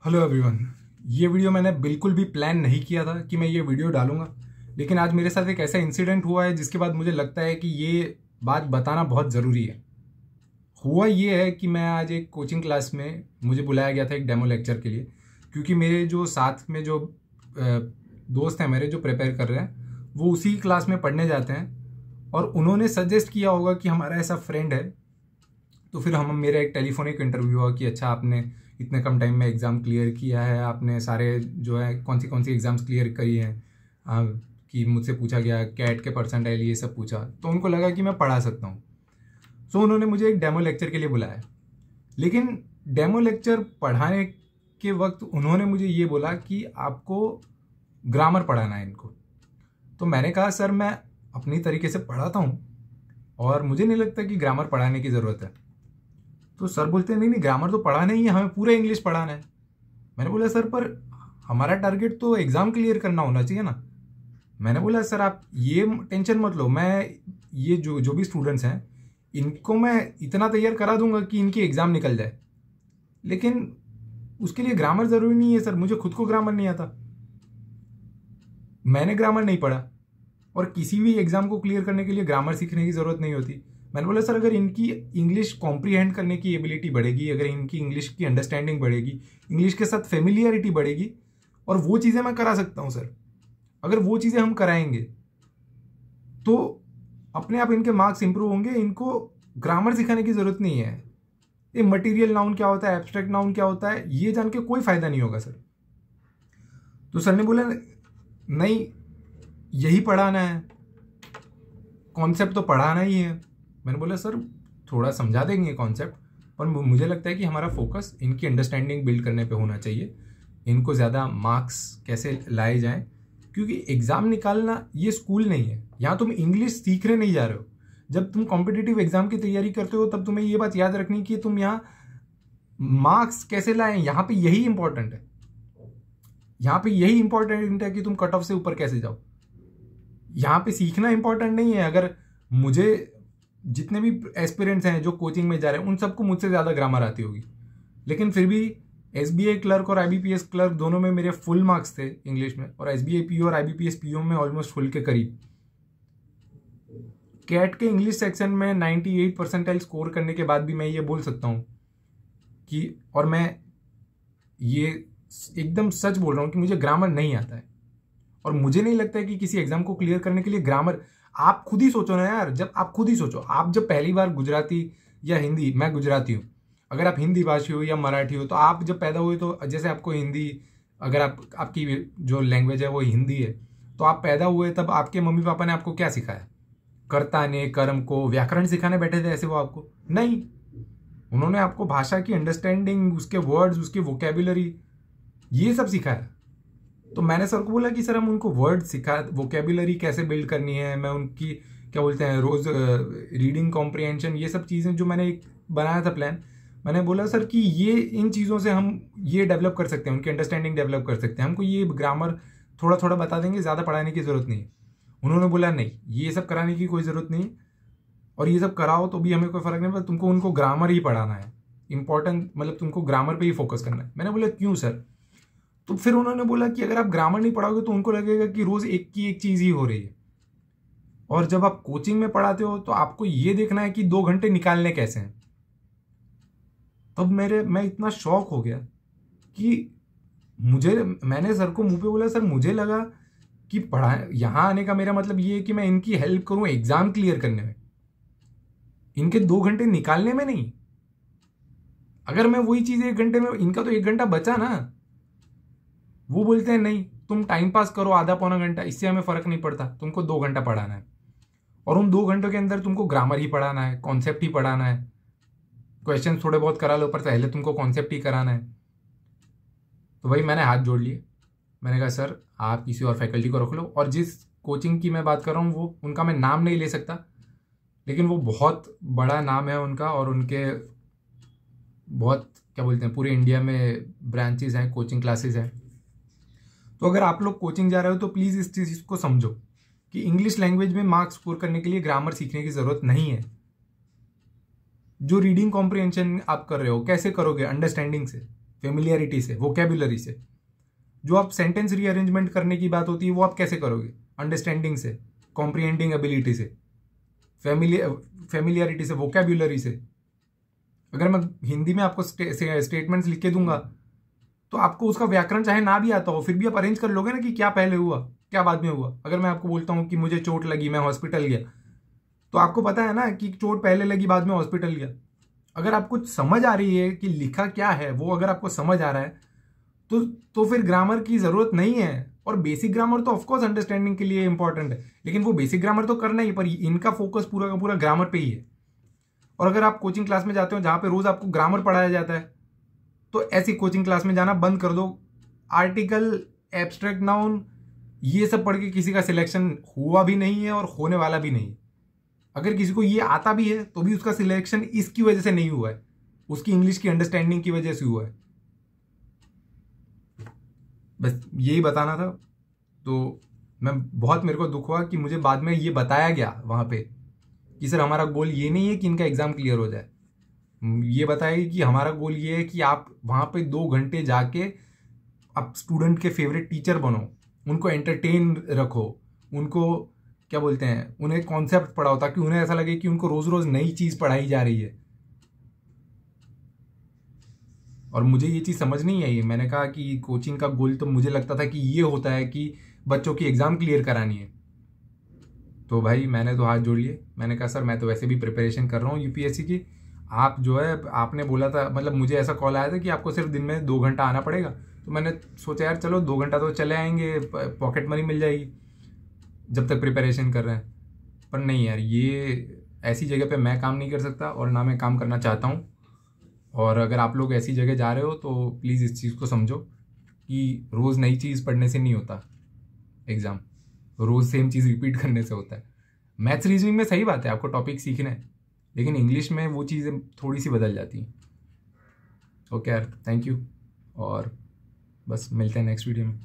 Hello everyone. ये video मैंने बिल्कुल भी प्लान नहीं किया था कि मैं ये वीडियो डालूंगा, लेकिन आज मेरे साथ एक ऐसा इंसिडेंट हुआ है जिसके बाद मुझे लगता है कि ये बात बताना बहुत ज़रूरी है। हुआ ये है कि मैं आज एक कोचिंग क्लास में मुझे बुलाया गया था एक डेमो लेक्चर के लिए, क्योंकि मेरे जो साथ में जो दोस्त हैं मेरे जो प्रिपेयर कर रहे हैं वो उसी क्लास में पढ़ने जाते हैं और उन्होंने सजेस्ट किया होगा कि हमारा ऐसा फ्रेंड है। तो फिर मेरा एक टेलीफोनिक इंटरव्यू हुआ कि अच्छा आपने इतने कम टाइम में एग्ज़ाम क्लियर किया है, आपने सारे जो है कौन सी एग्ज़ाम्स क्लियर करी हैं। कि मुझसे पूछा गया कैट के परसेंटाइल ये सब पूछा, तो उनको लगा कि मैं पढ़ा सकता हूँ। सो उन्होंने मुझे एक डेमो लेक्चर के लिए बुलाया, लेकिन डेमो लेक्चर पढ़ाने के वक्त उन्होंने मुझे ये बोला कि आपको ग्रामर पढ़ाना है इनको। तो मैंने कहा सर मैं अपनी तरीके से पढ़ाता हूँ और मुझे नहीं लगता कि ग्रामर पढ़ाने की ज़रूरत है। तो सर बोलते हैं नहीं नहीं, ग्रामर तो पढ़ाना ही है, हमें पूरा इंग्लिश पढ़ाना है। मैंने बोला सर पर हमारा टारगेट तो एग्ज़ाम क्लियर करना होना चाहिए ना। मैंने बोला सर आप ये टेंशन मत लो, मैं ये जो भी स्टूडेंट्स हैं इनको मैं इतना तैयार करा दूंगा कि इनकी एग्ज़ाम निकल जाए, लेकिन उसके लिए ग्रामर ज़रूरी नहीं है सर, मुझे खुद को ग्रामर नहीं आता, मैंने ग्रामर नहीं पढ़ा और किसी भी एग्ज़ाम को क्लियर करने के लिए ग्रामर सीखने की ज़रूरत नहीं होती। मैंने बोला सर अगर इनकी इंग्लिश कॉम्प्रीहेंड करने की एबिलिटी बढ़ेगी, अगर इनकी इंग्लिश की अंडरस्टैंडिंग बढ़ेगी, इंग्लिश के साथ फेमिलियरिटी बढ़ेगी, और वो चीज़ें मैं करा सकता हूँ सर, अगर वो चीज़ें हम कराएंगे तो अपने आप इनके मार्क्स इंप्रूव होंगे। इनको ग्रामर सिखाने की ज़रूरत नहीं है। ये मटीरियल नाउन क्या होता है, एब्स्ट्रैक्ट नाउन क्या होता है, ये जान के कोई फ़ायदा नहीं होगा सर। तो सर ने बोला नहीं यही पढ़ाना है, कॉन्सेप्ट तो पढ़ाना ही है। मैंने बोला सर थोड़ा समझा देंगे कॉन्सेप्ट, पर मुझे लगता है कि हमारा फोकस इनकी अंडरस्टैंडिंग बिल्ड करने पे होना चाहिए, इनको ज़्यादा मार्क्स कैसे लाए जाएं, क्योंकि एग्ज़ाम निकालना ये स्कूल नहीं है, यहाँ तुम इंग्लिश सीखने नहीं जा रहे हो। जब तुम कॉम्पिटिटिव एग्ज़ाम की तैयारी करते हो तब तुम्हें ये बात याद रखनी कि तुम यहाँ मार्क्स कैसे लाएं, यहाँ पे यही इंपॉर्टेंट है। यहाँ पे यही इंपॉर्टेंट है कि तुम कट ऑफ से ऊपर कैसे जाओ। यहाँ पे सीखना इंपॉर्टेंट नहीं है। अगर मुझे जितने भी एस्पिरेंट्स हैं जो कोचिंग में जा रहे हैं उन सबको मुझसे ज़्यादा ग्रामर आती होगी, लेकिन फिर भी एसबीआई क्लर्क और आईबीपीएस क्लर्क दोनों में मेरे फुल मार्क्स थे इंग्लिश में, और एसबीआई पीओ और आईबीपीएस पीओ में ऑलमोस्ट फुल के करीब। कैट के इंग्लिश सेक्शन में 98 परसेंटाइल स्कोर करने के बाद भी मैं ये बोल सकता हूँ कि, और मैं ये एकदम सच बोल रहा हूँ कि मुझे ग्रामर नहीं आता है, और मुझे नहीं लगता है कि किसी एग्जाम को क्लियर करने के लिए ग्रामर, आप खुद ही सोचो ना यार, जब आप खुद ही सोचो, आप जब पहली बार गुजराती या हिंदी, मैं गुजराती हूँ, अगर आप हिंदी भाषी हो या मराठी हो, तो आप जब पैदा हुए तो जैसे आपको हिंदी, अगर आपकी जो लैंग्वेज है वो हिंदी है, तो आप पैदा हुए तब आपके मम्मी पापा ने आपको क्या सिखाया? कर्ता ने, कर्म को, व्याकरण सिखाने बैठे थे ऐसे वो आपको? नहीं, उन्होंने आपको भाषा की अंडरस्टैंडिंग, उसके वर्ड्स, उसकी वोकेबुलरी, ये सब सिखाया। तो मैंने सर को बोला कि सर हम उनको वर्ड सिखा, वोकेबुलरी कैसे बिल्ड करनी है, मैं उनकी क्या बोलते हैं रोज रीडिंग कॉम्प्रिहेंशन, ये सब चीज़ें जो मैंने एक बनाया था प्लान, मैंने बोला सर कि ये इन चीज़ों से हम ये डेवलप कर सकते हैं, उनकी अंडरस्टैंडिंग डेवलप कर सकते हैं, हमको ये ग्रामर थोड़ा थोड़ा बता देंगे, ज़्यादा पढ़ाने की ज़रूरत नहीं है। उन्होंने बोला नहीं ये सब कराने की कोई ज़रूरत नहीं, और ये सब कराओ तो भी हमें कोई फ़र्क नहीं पड़ता, तुमको उनको ग्रामर ही पढ़ाना है, इंपॉर्टेंट मतलब तुमको ग्रामर पर ही फोकस करना है। मैंने बोला क्यों सर? तो फिर उन्होंने बोला कि अगर आप ग्रामर नहीं पढ़ाओगे तो उनको लगेगा कि रोज एक की एक चीज ही हो रही है, और जब आप कोचिंग में पढ़ाते हो तो आपको ये देखना है कि 2 घंटे निकालने कैसे हैं। तब मैं इतना शॉक हो गया कि मैंने सर को मुंह पे बोला सर मुझे लगा कि यहाँ आने का मेरा मतलब ये है कि मैं इनकी हेल्प करूं एग्जाम क्लियर करने में, इनके 2 घंटे निकालने में नहीं। अगर मैं वही चीज 1 घंटे में, इनका तो 1 घंटा बचा ना, वो बोलते हैं नहीं तुम टाइम पास करो आधा पौना घंटा, इससे हमें फर्क नहीं पड़ता, तुमको 2 घंटा पढ़ाना है, और उन 2 घंटों के अंदर तुमको ग्रामर ही पढ़ाना है, कॉन्सेप्ट ही पढ़ाना है, क्वेश्चन थोड़े बहुत करा लो पर पहले तुमको कॉन्सेप्ट ही कराना है। तो भाई मैंने हाथ जोड़ लिए, मैंने कहा सर आप किसी और फैकल्टी को रख लो, और जिस कोचिंग की मैं बात कर रहा हूँ वो उनका मैं नाम नहीं ले सकता, लेकिन वो बहुत बड़ा नाम है उनका, और उनके बहुत क्या बोलते हैं पूरे इंडिया में ब्रांचेज हैं, कोचिंग क्लासेज हैं। तो अगर आप लोग कोचिंग जा रहे हो तो प्लीज़ इस चीज़ को समझो कि इंग्लिश लैंग्वेज में मार्क्स स्कोर करने के लिए ग्रामर सीखने की ज़रूरत नहीं है। जो रीडिंग कॉम्प्रिहेंशन आप कर रहे हो कैसे करोगे? अंडरस्टैंडिंग से, फेमिलियरिटी से, वोकेबुलरी से। जो आप सेंटेंस रीअरेंजमेंट करने की बात होती है वो आप कैसे करोगे? अंडरस्टैंडिंग से, कॉम्प्रिहेंडिंग एबिलिटी से, फेमिलियरिटी से, वोकेबुलरी से। अगर मैं हिंदी में आपको स्टेटमेंट्स लिख के दूंगा तो आपको उसका व्याकरण चाहे ना भी आता हो, फिर भी आप अरेंज कर लोगे ना कि क्या पहले हुआ क्या बाद में हुआ। अगर मैं आपको बोलता हूं कि मुझे चोट लगी, मैं हॉस्पिटल गया, तो आपको पता है ना कि चोट पहले लगी बाद में हॉस्पिटल गया। अगर आपको समझ आ रही है कि लिखा क्या है, वो अगर आपको समझ आ रहा है तो फिर ग्रामर की जरूरत नहीं है। और बेसिक ग्रामर तो ऑफकोर्स अंडरस्टैंडिंग के लिए इंपॉर्टेंट है, लेकिन वो बेसिक ग्रामर तो करना ही, पर इनका फोकस पूरा का पूरा ग्रामर पे ही है। और अगर आप कोचिंग क्लास में जाते हो जहां पे रोज आपको ग्रामर पढ़ाया जाता है, तो ऐसी कोचिंग क्लास में जाना बंद कर दो। आर्टिकल, एब्स्ट्रैक्ट नाउन, ये सब पढ़ के किसी का सिलेक्शन हुआ भी नहीं है और होने वाला भी नहीं। अगर किसी को ये आता भी है तो भी उसका सिलेक्शन इसकी वजह से नहीं हुआ है, उसकी इंग्लिश की अंडरस्टैंडिंग की वजह से हुआ है। बस यही बताना था। तो मेरे को दुख हुआ कि मुझे बाद में ये बताया गया वहां पे कि सर हमारा गोल ये नहीं है कि इनका एग्जाम क्लियर हो जाए। ये बताया कि हमारा गोल ये है कि आप वहां पे 2 घंटे जाके आप स्टूडेंट के फेवरेट टीचर बनो, उनको एंटरटेन रखो, उनको क्या बोलते हैं, उन्हें कॉन्सेप्ट पढ़ाओ, ताकि उन्हें ऐसा लगे कि उनको रोज रोज नई चीज पढ़ाई जा रही है। और मुझे ये चीज समझ नहीं आई। मैंने कहा कि कोचिंग का गोल तो मुझे लगता था कि ये होता है कि बच्चों की एग्जाम क्लियर करानी है। तो भाई मैंने तो हाथ जोड़ लिए, मैंने कहा सर मैं तो वैसे भी प्रिपरेशन कर रहा हूँ यूपीएससी की। आप जो है आपने बोला था, मतलब मुझे ऐसा कॉल आया था कि आपको सिर्फ दिन में 2 घंटा आना पड़ेगा। तो मैंने सोचा यार चलो 2 घंटा तो चले आएंगे, पॉकेट मनी मिल जाएगी जब तक प्रिपरेशन कर रहे हैं। पर नहीं यार, ये ऐसी जगह पे मैं काम नहीं कर सकता और ना मैं काम करना चाहता हूँ। और अगर आप लोग ऐसी जगह जा रहे हो तो प्लीज़ इस चीज़ को समझो कि रोज़ नई चीज़ पढ़ने से नहीं होता एग्ज़ाम, रोज़ सेम चीज़ रिपीट करने से होता है। मैथ्स रीजनिंग में सही बात है, आपको टॉपिक सीखना है, लेकिन इंग्लिश में वो चीज़ें थोड़ी सी बदल जाती हैं। ओके यार, थैंक यू, और बस मिलते हैं नेक्स्ट वीडियो में।